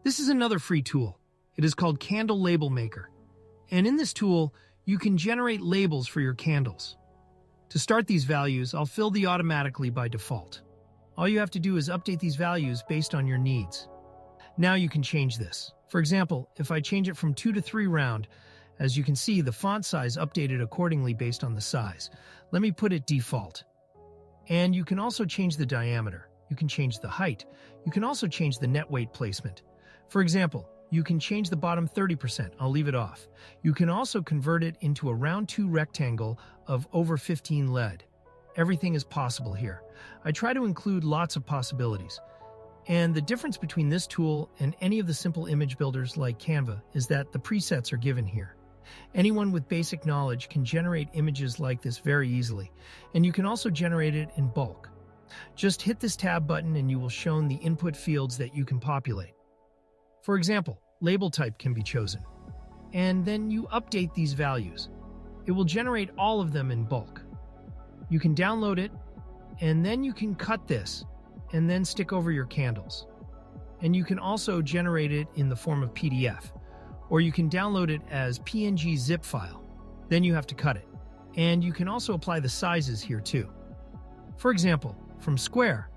This is another free tool. It is called Candle Label Maker. And in this tool, you can generate labels for your candles. To start these values, I'll fill the automatically by default. All you have to do is update these values based on your needs. Now you can change this. For example, if I change it from 2 to 3 round, as you can see, the font size updated accordingly based on the size. Let me put it default. And you can also change the diameter. You can change the height. You can also change the net weight placement. For example, you can change the bottom 30%. I'll leave it off. You can also convert it into a round 2 rectangle of over 15 lead. Everything is possible here. I try to include lots of possibilities. And the difference between this tool and any of the simple image builders like Canva is that the presets are given here. Anyone with basic knowledge can generate images like this very easily, and you can also generate it in bulk. Just hit this tab button and you will show the input fields that you can populate. For example, label type can be chosen, and then you update these values. It will generate all of them in bulk. You can download it, and then you can cut this, and then stick over your candles. And you can also generate it in the form of PDF, or you can download it as PNG zip file. Then you have to cut it. And you can also apply the sizes here too. For example, from square,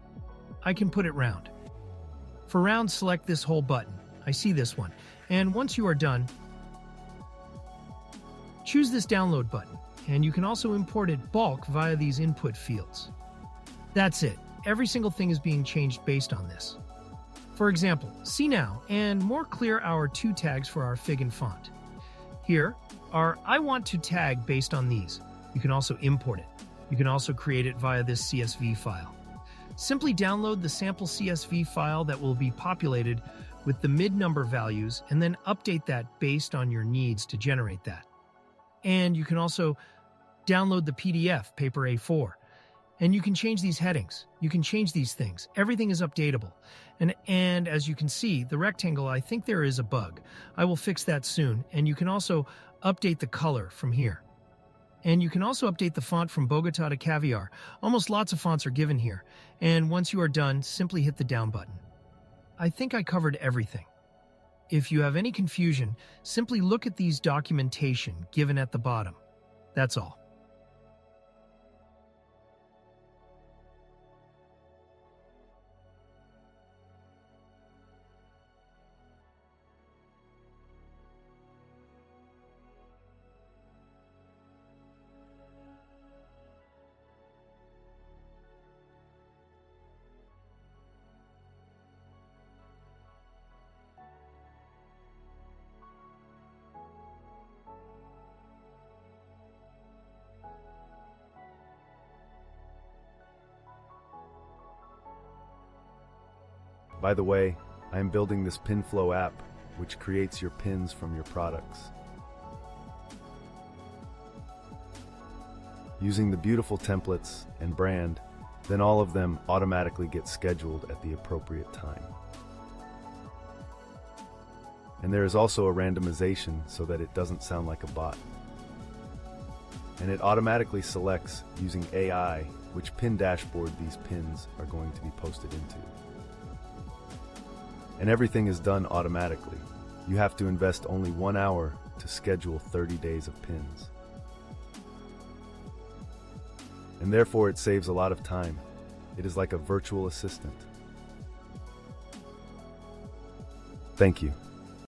I can put it round. For round, select this whole button. I see this one. And once you are done, choose this download button. And you can also import it bulk via these input fields. That's it. Every single thing is being changed based on this. For example, see now, and more clear our 2 tags for our fig and font. Here are I want to tag based on these. You can also import it. You can also create it via this CSV file. Simply download the sample CSV file that will be populated with the mid-number values and then update that based on your needs to generate that. And you can also download the PDF, paper A4. And you can change these headings. You can change these things. Everything is updatable. And as you can see, the rectangle, I think there is a bug. I will fix that soon. And you can also update the color from here. And you can also update the font from Bogota to Caviar. Almost lots of fonts are given here. And once you are done, simply hit the down button. I think I covered everything. If you have any confusion, simply look at these documentation given at the bottom. That's all. By the way, I am building this pin flow app, which creates your pins from your products. Using the beautiful templates and brand, then all of them automatically get scheduled at the appropriate time. And there is also a randomization so that it doesn't sound like a bot. And it automatically selects using AI which pin dashboard these pins are going to be posted into. And everything is done automatically. You have to invest only 1 hour to schedule 30 days of pins. And therefore it saves a lot of time. It is like a virtual assistant. Thank you.